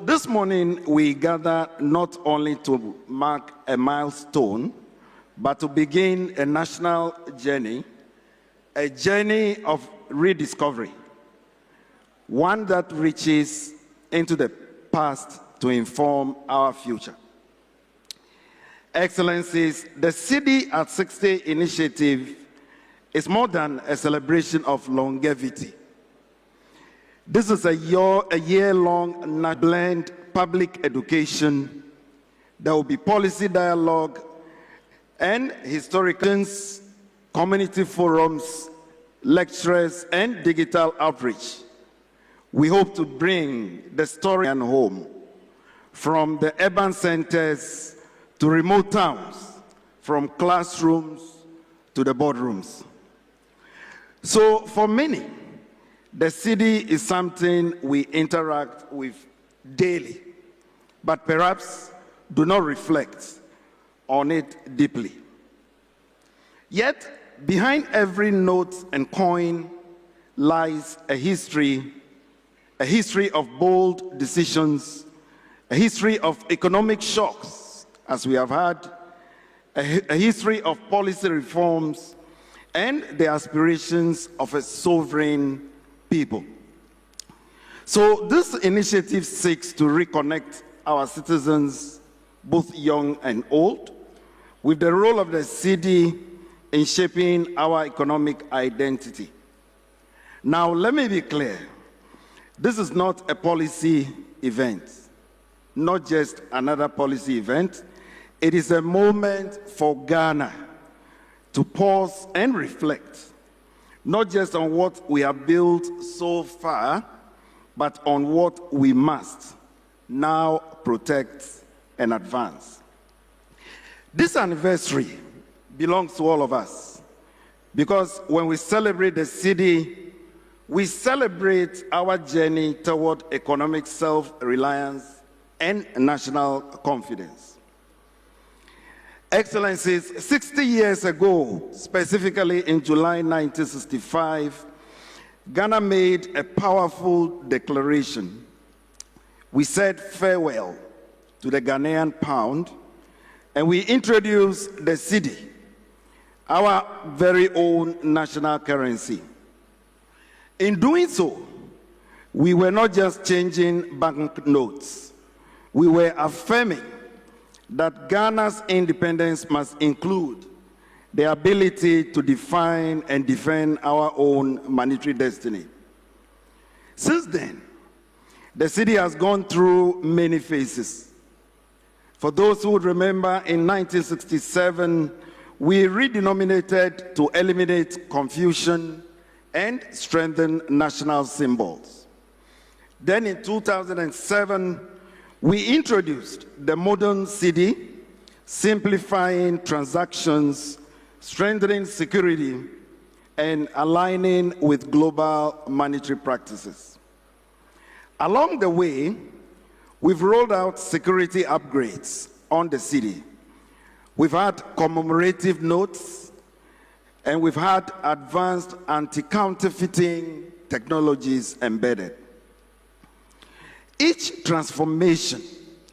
This morning, we gather not only to mark a milestone, but to begin a national journey, a journey of rediscovery, one that reaches into the past to inform our future. Excellencies, the CEDI at 60 initiative is more than a celebration of longevity. This is a year-long blend public education. There will be policy dialogue and historians, community forums, lecturers, and digital outreach. We hope to bring the story and home from the urban centers to remote towns, from classrooms to the boardrooms. So for many, the CEDI is something we interact with daily, but perhaps do not reflect on it deeply. Yet, behind every note and coin lies a history of bold decisions, a history of economic shocks, as we have had, a history of policy reforms, and the aspirations of a sovereign people. So this initiative seeks to reconnect our citizens, both young and old, with the role of the CEDI in shaping our economic identity. Now, let me be clear. This is not a policy event, not just another policy event. It is a moment for Ghana to pause and reflect, not just on what we have built so far, but on what we must now protect and advance. This anniversary belongs to all of us, because when we celebrate the CEDI, we celebrate our journey toward economic self-reliance and national confidence. Excellencies, 60 years ago, specifically in July 1965, Ghana made a powerful declaration. We said farewell to the Ghanaian pound, and we introduced the CEDI, our very own national currency. In doing so, we were not just changing banknotes. We were affirming that Ghana's independence must include the ability to define and defend our own monetary destiny. Since then, the CEDI has gone through many phases. For those who would remember, in 1967, we redenominated to eliminate confusion and strengthen national symbols. Then in 2007, we introduced the modern CEDI, simplifying transactions, strengthening security, and aligning with global monetary practices. Along the way, we've rolled out security upgrades on the CEDI. We've had commemorative notes, and we've had advanced anti-counterfeiting technologies embedded. Each transformation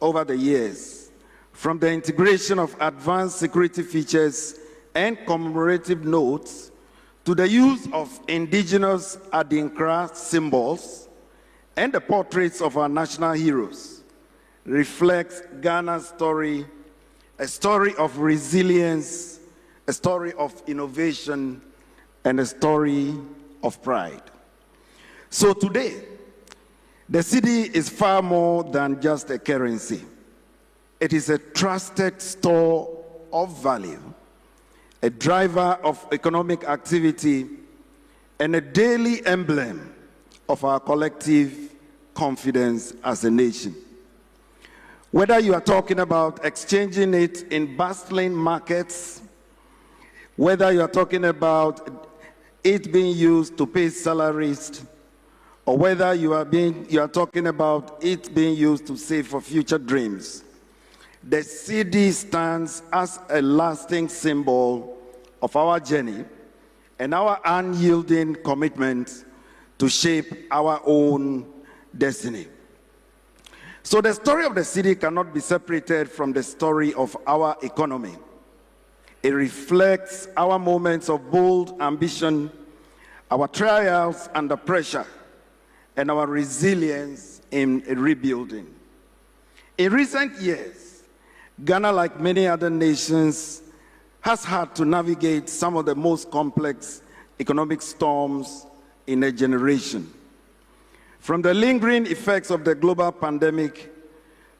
over the years, from the integration of advanced security features and commemorative notes to the use of indigenous Adinkra symbols and the portraits of our national heroes, reflects Ghana's story, a story of resilience, a story of innovation, and a story of pride. So today, the CEDI is far more than just a currency. It is a trusted store of value, a driver of economic activity, and a daily emblem of our collective confidence as a nation. Whether you are talking about exchanging it in bustling markets, whether you are talking about it being used to pay salaries, or whether you are talking about it being used to save for future dreams, the CEDI stands as a lasting symbol of our journey and our unyielding commitment to shape our own destiny. So the story of the city cannot be separated from the story of our economy. It reflects our moments of bold ambition, our trials under pressure, and our resilience in rebuilding. In recent years, Ghana, like many other nations, has had to navigate some of the most complex economic storms in a generation. From the lingering effects of the global pandemic,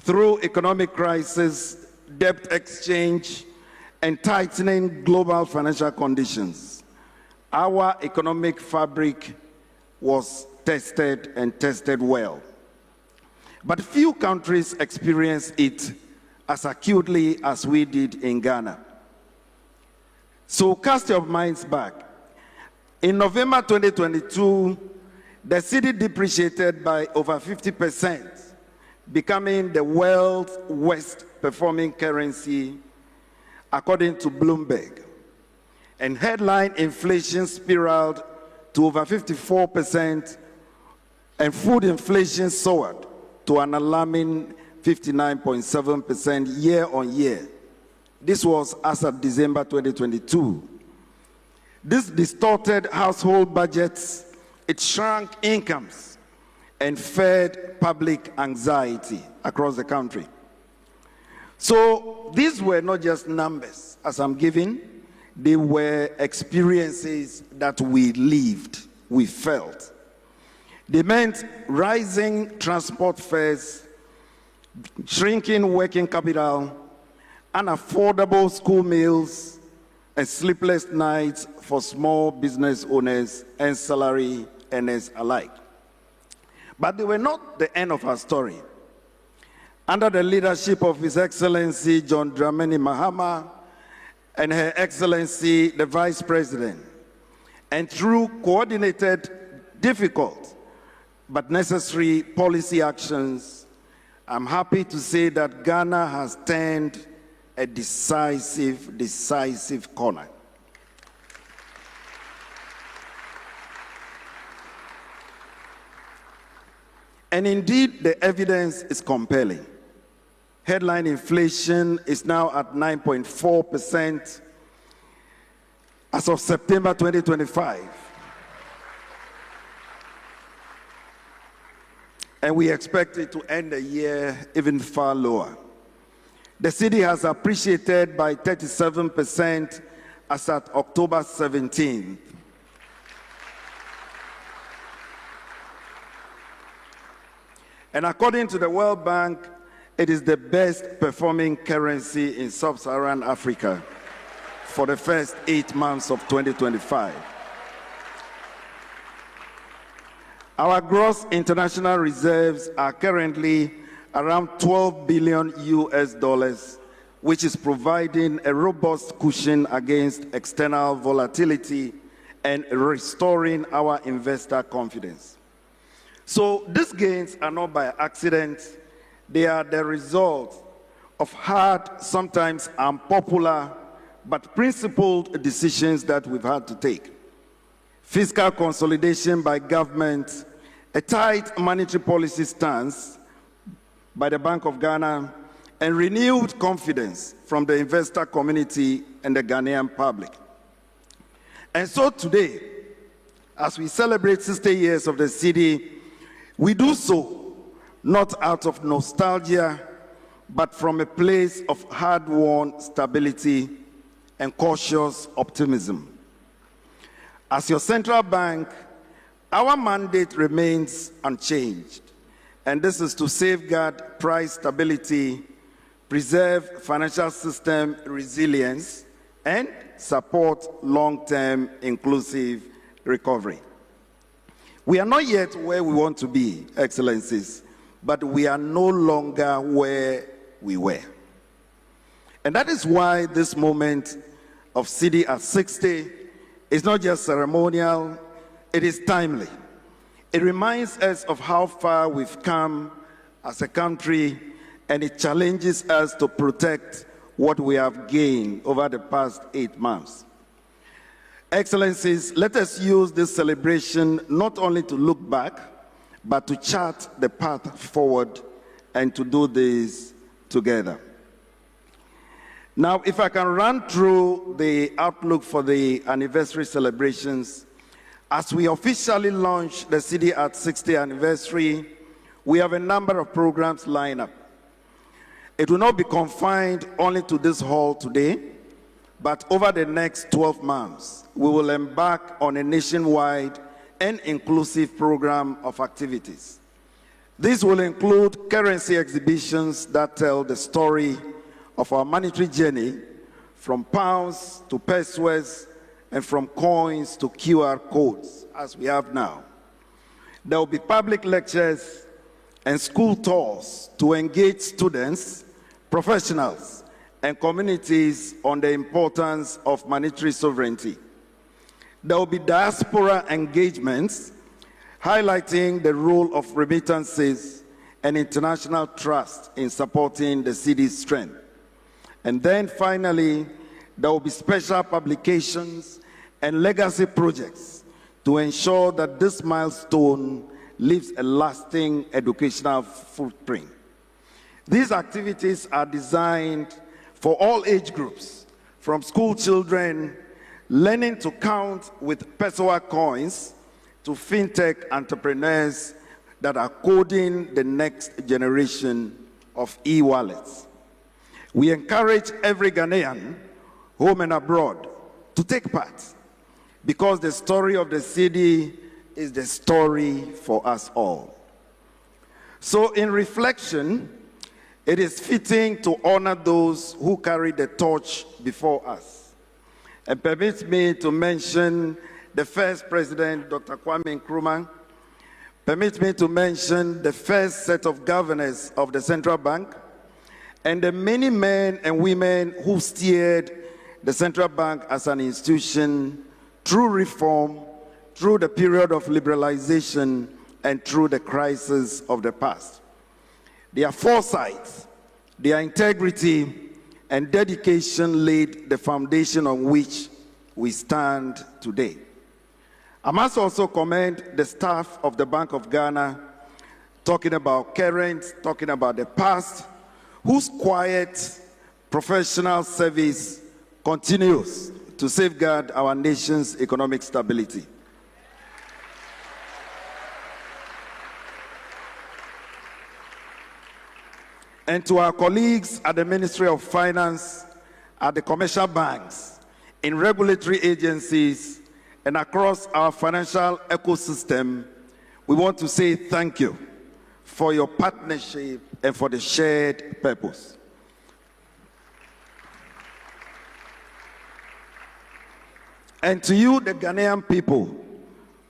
through economic crisis, debt exchange, and tightening global financial conditions, our economic fabric was tested and tested well. But few countries experienced it as acutely as we did in Ghana. So cast your minds back. In November 2022, the cedi depreciated by over 50%, becoming the world's worst performing currency, according to Bloomberg. And headline inflation spiraled to over 54%, and food inflation soared to an alarming 59.7% year on year. This was as of December 2022. This distorted household budgets, it shrunk incomes, and fed public anxiety across the country. So these were not just numbers, as I'm giving, they were experiences that we lived, we felt. They meant rising transport fares, shrinking working capital, unaffordable school meals, and sleepless nights for small business owners and salary earners alike. But they were not the end of our story. Under the leadership of His Excellency John Dramani Mahama and Her Excellency the Vice President, and through coordinated, difficult, but necessary policy actions, I'm happy to say that Ghana has turned a decisive corner. And indeed, the evidence is compelling. Headline inflation is now at 9.4% as of September 2025. And we expect it to end the year even far lower. The cedi has appreciated by 37% as at October 17th. And according to the World Bank, it is the best performing currency in sub-Saharan Africa for the first 8 months of 2025. Our gross international reserves are currently around $12 billion US, which is providing a robust cushion against external volatility and restoring our investor confidence. So these gains are not by accident. They are the result of hard, sometimes unpopular, but principled decisions that we've had to take. Fiscal consolidation by government, a tight monetary policy stance by the Bank of Ghana, and renewed confidence from the investor community and the Ghanaian public. And so today, as we celebrate 60 years of the cedi, we do so not out of nostalgia, but from a place of hard-won stability and cautious optimism. As your central bank, our mandate remains unchanged, and this is to safeguard price stability, preserve financial system resilience, and support long-term inclusive recovery. We are not yet where we want to be, Excellencies, but we are no longer where we were. And that is why this moment of cedi at 60 is not just ceremonial, it is timely. It reminds us of how far we've come as a country, and it challenges us to protect what we have gained over the past 8 months. Excellencies, let us use this celebration not only to look back, but to chart the path forward and to do this together. Now, if I can run through the outlook for the anniversary celebrations, as we officially launch the CEDI at 60th anniversary, we have a number of programs lined up. It will not be confined only to this hall today, but over the next 12 months, we will embark on a nationwide and inclusive program of activities. This will include currency exhibitions that tell the story of our monetary journey from pounds to pesos and from coins to QR codes, as we have now. There will be public lectures and school tours to engage students, professionals, and communities on the importance of monetary sovereignty. There will be diaspora engagements highlighting the role of remittances and international trust in supporting the CEDI's strength. And then finally, there will be special publications and legacy projects to ensure that this milestone leaves a lasting educational footprint. These activities are designed for all age groups, from school children learning to count with peso coins to fintech entrepreneurs that are coding the next generation of e-wallets. We encourage every Ghanaian, home and abroad, to take part, because the story of the CEDI is the story for us all. So in reflection, it is fitting to honor those who carry the torch before us. And permit me to mention the first president, Dr. Kwame Nkrumah. Permit me to mention the first set of governors of the central bank, and the many men and women who steered the central bank as an institution through reform, through the period of liberalization, and through the crisis of the past. Their foresight, their integrity, and dedication laid the foundation on which we stand today. I must also commend the staff of the Bank of Ghana, talking about current, talking about the past, whose quiet, professional service continues to safeguard our nation's economic stability. And to our colleagues at the Ministry of Finance, at the commercial banks, in regulatory agencies, and across our financial ecosystem, we want to say thank you for your partnership and for the shared purpose. And to you, the Ghanaian people,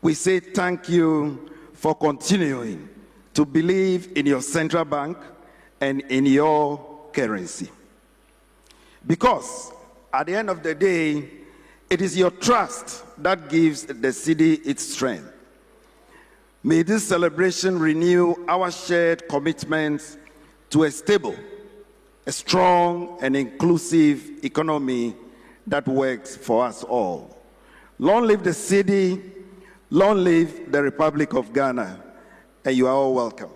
we say thank you for continuing to believe in your central bank and in your currency. Because at the end of the day, it is your trust that gives the CEDI its strength. May this celebration renew our shared commitment to a stable, a strong and inclusive economy that works for us all. Long live the CEDI, long live the Republic of Ghana, and you are all welcome.